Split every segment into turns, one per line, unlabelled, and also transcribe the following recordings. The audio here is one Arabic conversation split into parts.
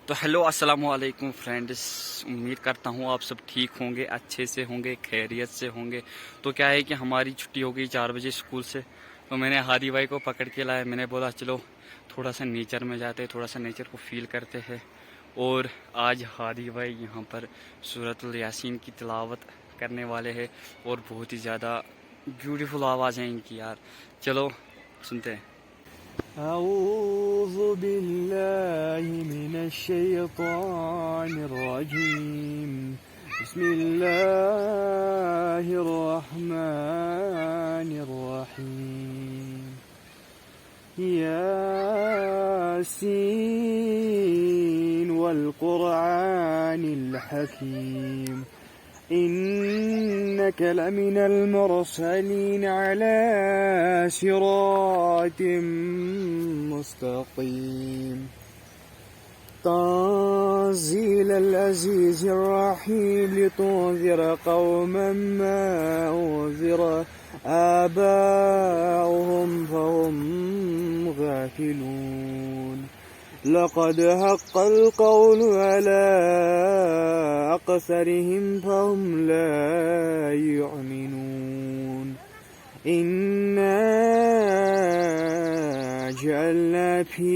तो हेलो अस्सलाम वालेकुम फ्रेंड्स। उम्मीद करता हूँ आप सब ठीक होंगे, अच्छे से होंगे, खैरियत से होंगे। तो क्या है कि हमारी छुट्टी हो गई 4 बजे स्कूल से, तो मैंने हादी भाई को पकड़ के लाया। मैंने बोला चलो थोड़ा सा नेचर में जाते, थोड़ा सा नेचर को फील करते हैं। और आज हादी भाई यहाँ पर सूरतुल यासीन की तिलावत करने वाले हैं और बहुत ही ज़्यादा ब्यूटीफुल आवाज़ है इनकी यार। चलो सुनते हैं।
أعوذ بالله من الشيطان الرجيم. بسم الله الرحمن الرحيم. ياسين والقرآن الحكيم إنك لمن المرسلين على صراط مستقيم. تنزيل العزيز الرحيم لتنذر قوما ما أنذر آباؤهم فهم غافلون. لقد حق القول على أكثرهم فهم لا يؤمنون. إنا جعلنا في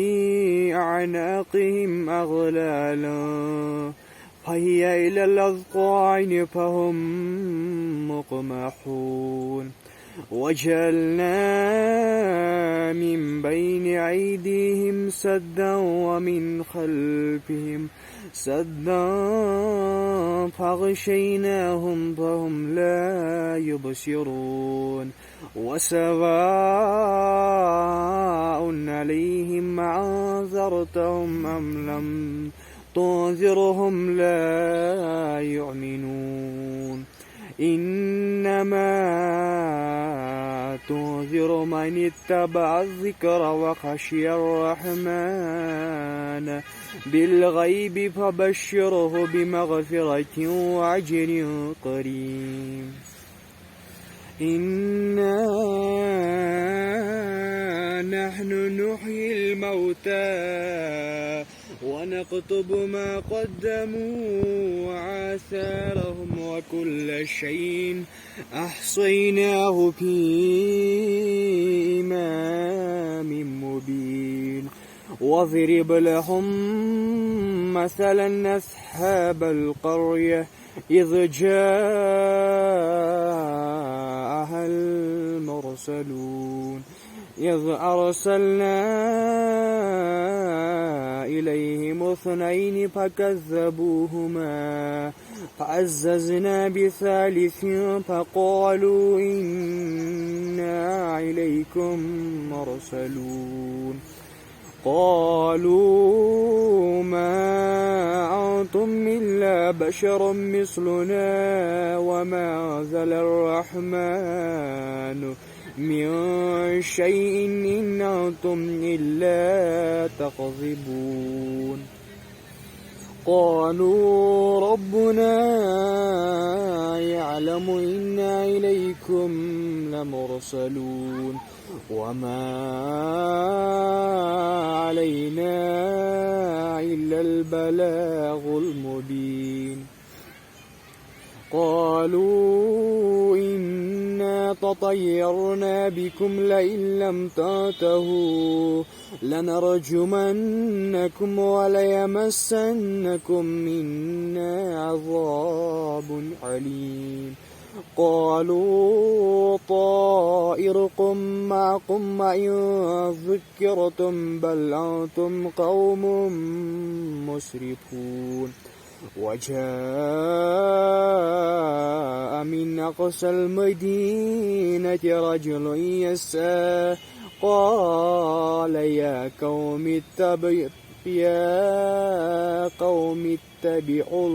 أعناقهم أغلالا فهي إلى الأذقان فهم مقمحون. وجعلنا من بين أيديهم سدا ومن خلفهم سدا فغشيناهم فهم لا يبصرون. وسواء عليهم أنذرتهم أم لم تنذرهم لا يؤمنون. إنما تنذر من اتبع الذكر وخشي الرحمن بالغيب فبشره بمغفرة وأجر كريم. إنا نحن نحيي الموتى ونكتب ما قدموا وآثارهم وكل شيء أحصيناه في إمام مبين. واضرب لهم مثلا أصحاب القرية إذ جاءها المرسلون إذ أرسلنا إليهم 2 فكذبوهما فعززنا بثالث فقالوا إنا إليكم مرسلون. قالوا ما أنتم إلا بشر مثلنا وما أنزل الرحمن من شيء إن أنتم إلا تكذبون. قالوا ربنا يعلم إنا إليكم لمرسلون وما علينا إلا البلاغ المبين. قالوا إنا تطيرنا بكم لئن لم تنتهوا لنرجمنكم وليمسنكم منا عذاب أليم. قالوا طائركم معكم وإن ذكرتم بل أنتم قوم مسرفون. وجاء من أقصى المدينة رجل يسعى قال يا قوم اتبعوا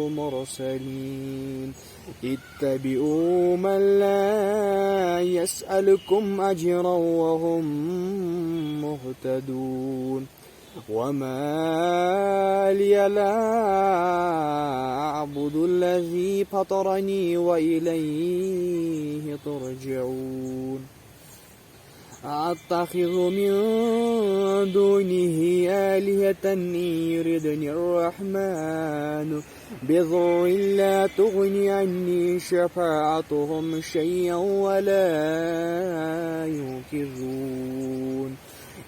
المرسلين اتبعوا من لا يسألكم أجرا وهم مهتدون. وما لي لا أعبد الذي فطرني وإليه ترجعون. أتخذ من دونه آلهة إن يردني الرحمن بضر لا تغني عني شفاعتهم شيئا ولا ينقذون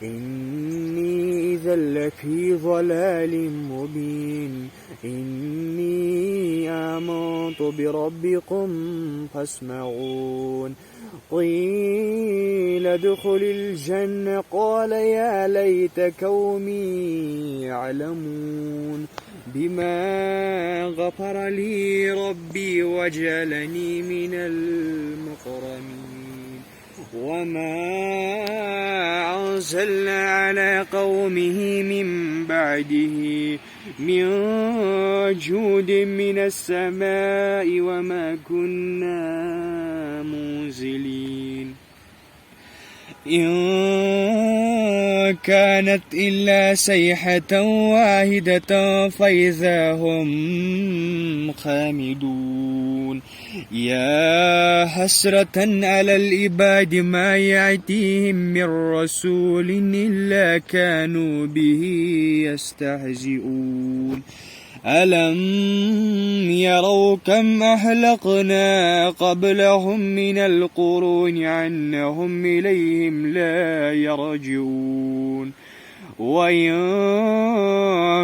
إني إذا لفي ضلال مبين إني آمنت بربكم فاسمعون قيل ادخل الجنة قال يا ليت قومي يعلمون بما غفر لي ربي وجعلني من المكرمين وما أرسلنا على قومه من بعده من جود من السماء وما كنا منزلين إن كانت إلا صيحة واحدة فإذا هم خامدون يا حسرة على العباد ما يأتيهم من رسول إلا كانوا به يستهزئون ألم يروا كم أهلكنا قبلهم من القرون عنهم إليهم لا يرجعون وإن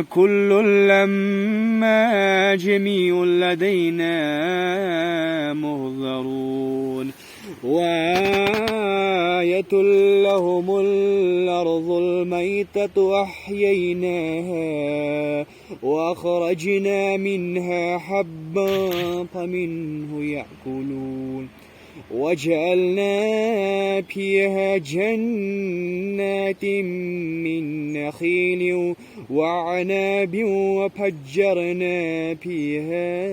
كل لما جميع لدينا مهذرون وآية لهم الأرض الميتة أحييناها وأخرجنا منها حبا فمنه يأكلون وجعلنا فيها جنات من نخيل وعناب وفجرنا فيها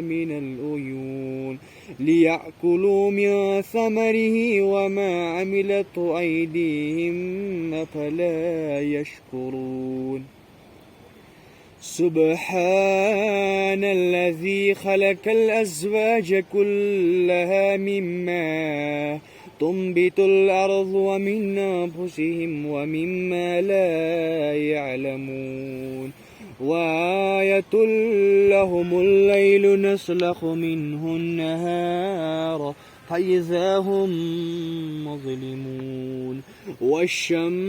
من العيون ليأكلوا من ثمره وما عملت أيديهم أفلا يشكرون سبحان الذي خلق الأزواج كلها مما تنبت الأرض ومن أنفسهم ومما لا يعلمون وآية لهم الليل نسلخ منه النهار فإذا هم مظلمون والشمس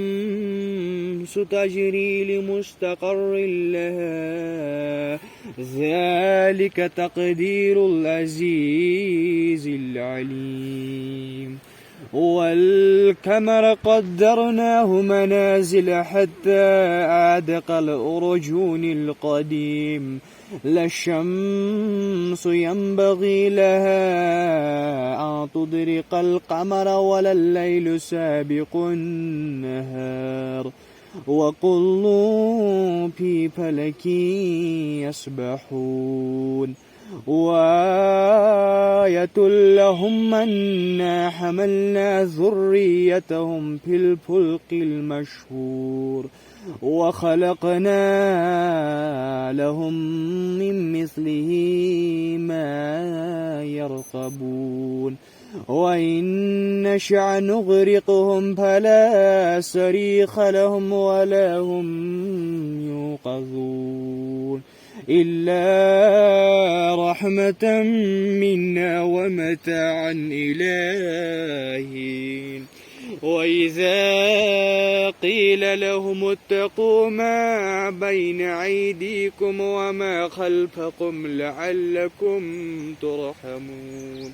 تجري لمستقر لها ذلك تقدير العزيز العليم والقمر قدرناه منازل حتى عاد كالأرجون القديم لا الشمس ينبغي لها أن تدرك القمر ولا الليل سابق النهار وكل في فلك يسبحون وآية لهم أنا حملنا ذريتهم في الفلك المشحور وخلقنا لهم من مثله ما يركبون وإن نشأ نغرقهم فلا صريخ لهم ولا هم ينقذون إلا رحمة منا ومتاعا إلى حين وإذا قيل لهم اتقوا ما بين أيديكم وما خلفكم لعلكم ترحمون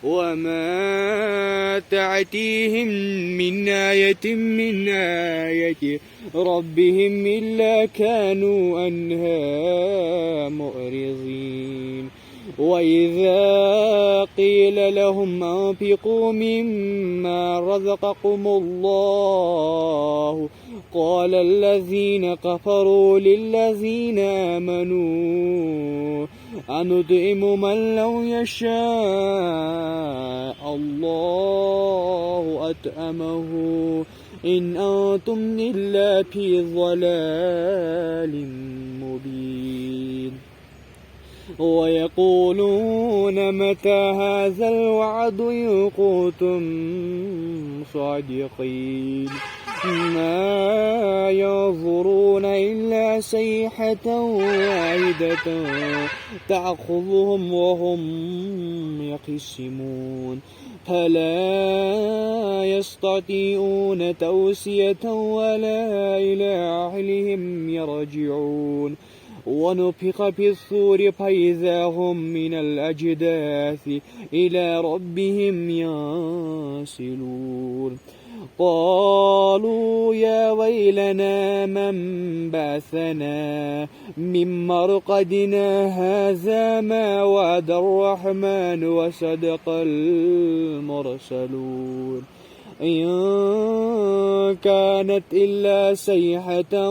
وما تأتيهم من آية من آية ربهم إلا كانوا عنها معرضين وإذا قيل لهم أنفقوا مما رزقكم الله قال الذين كفروا للذين آمنوا أنطعم من لو يشاء الله أطعمه إن أنتم إلا في ضلال مبين ويقولون متى هذا الوعد إن كنتم صادقين ما ينظرون إلا صيحة واحدة تأخذهم وهم يخصمون فلا يستطيعون توصية ولا إلى أهلهم يرجعون ونفخ في الصور فإذا هم من الأجداث إلى ربهم ينسلون قالوا يا ويلنا من بعثنا من مرقدنا هذا ما وعد الرحمن وصدق المرسلون إن كانت إلا صيحة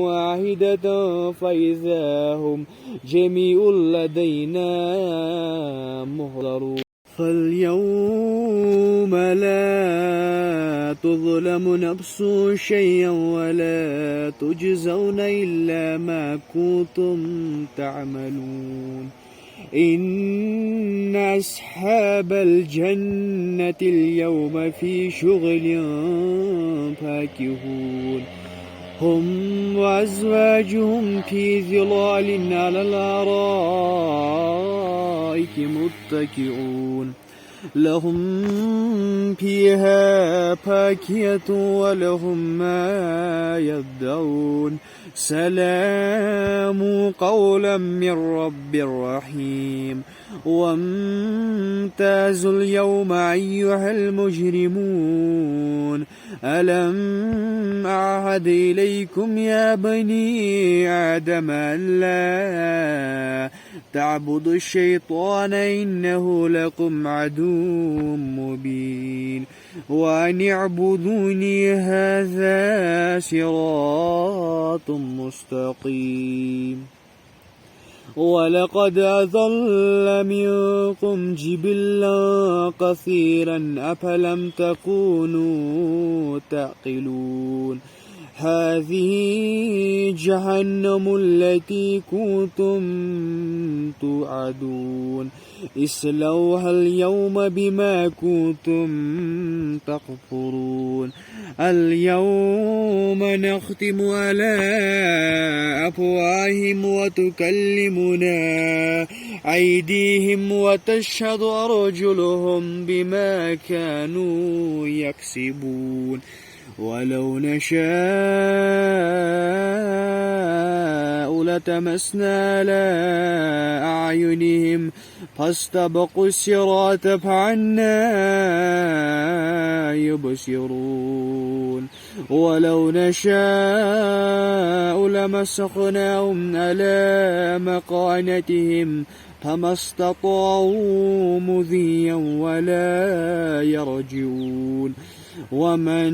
واحدة فإذا هم جميع لدينا محضرون فاليوم لا تظلم نفس شيئا ولا تجزون إلا ما كنتم تعملون إن أصحاب الجنة اليوم في شغل فاكهون هم وأزواجهم في ظلال على الأرائك متكئون لهم فيها فاكهة ولهم ما يدعون سلام قولا من رب رحيم وامتازوا اليوم أيها المجرمون ألم أعهد إليكم يا بني آدم ألا تعبدوا الشيطان إنه لكم عدو مبين وأن اعبدوني هذا صراط مستقيم ولقد أضل منكم جبلا كثيرا أفلم تكونوا تعقلون هذه جهنم التي كنتم توعدون اصلوها اليوم بما كنتم تكفرون اليوم نختم على أفواههم وتكلمنا أيديهم وتشهد أرجلهم بما كانوا يكسبون ولو نشاء لتمسنا على أعينهم فاستبقوا الصراط فعنا يبصرون ولو نشاء لمسخناهم على مكانتهم فما استطاعوا مضيا ولا يرجعون ومن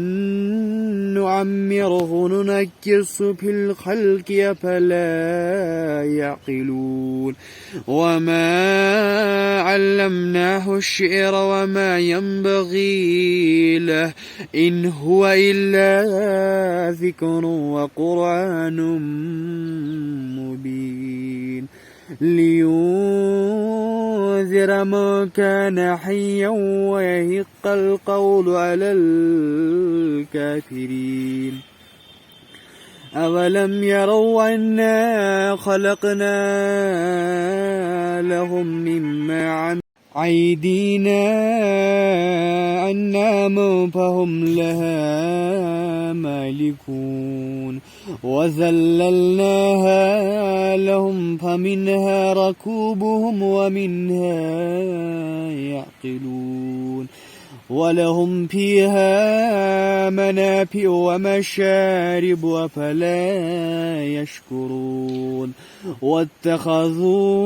نعمره ننكس في الخلق أفلا يعقلون وما علمناه الشعر وما ينبغي له إن هو إلا ذكر وقرآن مبين لينذر من كان حيا ويحق القول على الكافرين أولم يروا أنا خلقنا لهم مما عملت أيدينا أنعاما فهم لها مالكون وذللناها لهم فمنها ركوبهم ومنها يعقلون ولهم فيها منافع ومشارب أفلا يشكرون واتخذوا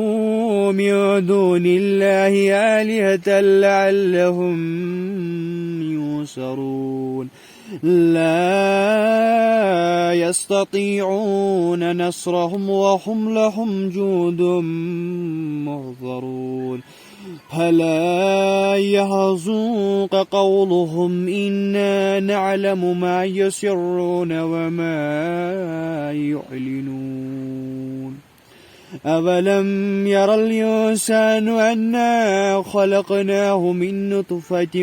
من دون الله آلهة لعلهم ينصرون لا يستطيعون نصرهم وهم لهم جند محضرون فلا يحزنك قولهم إنا نعلم ما يسرون وما يعلنون أولم ير الإنسان أنا خلقناه من نطفة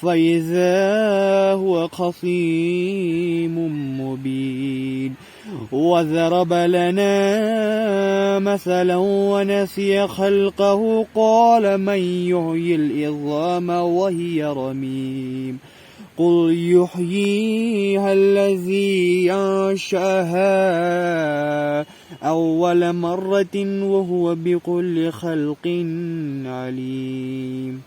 فإذا هو خصيم مبين وضرب لنا مثلا ونسي خلقه قال من يحيي العظام وهي رميم قل يحييها الذي أنشأها أول مرة وهو بكل خلق عليم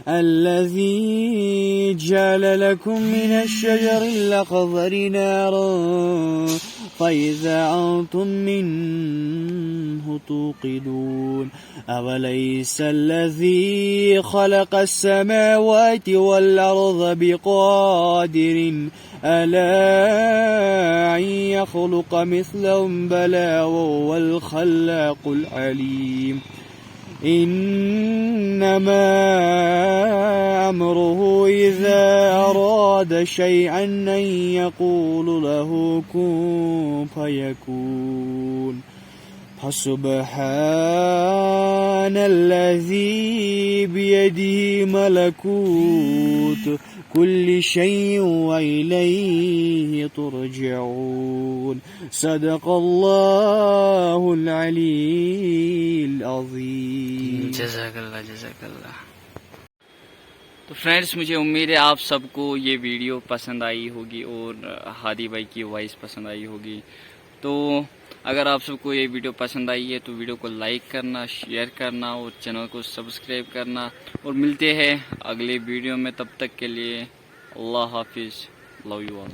الذي جعل لكم من الشجر الأخضر نارا فإذا أنتم منه توقدون أوليس الذي خلق السماوات والأرض بقادر ألا أن يخلق مثلهم بلى وهو الخلاق العليم إنما أمره إذا أراد شيئا أن يقول له كن فيكون فسبحان الذي بيده ملكوت كل شيء وإليه ترجعون صدق الله العلي العظيम
जज़ाकल्लाह जज़ाकल्लाह। तो फ्रेंड्स, मुझे उम्मीद है आप सबको ये वीडियो पसंद आई होगी और हादी भाई की वॉइस पसंद आई होगी। तो अगर आप सबको ये वीडियो पसंद आई है तो वीडियो को लाइक करना, शेयर करना और चैनल को सब्सक्राइब करना। और मिलते हैं अगले वीडियो में, तब तक के लिए अल्लाह हाफिज़, लव यू ऑल।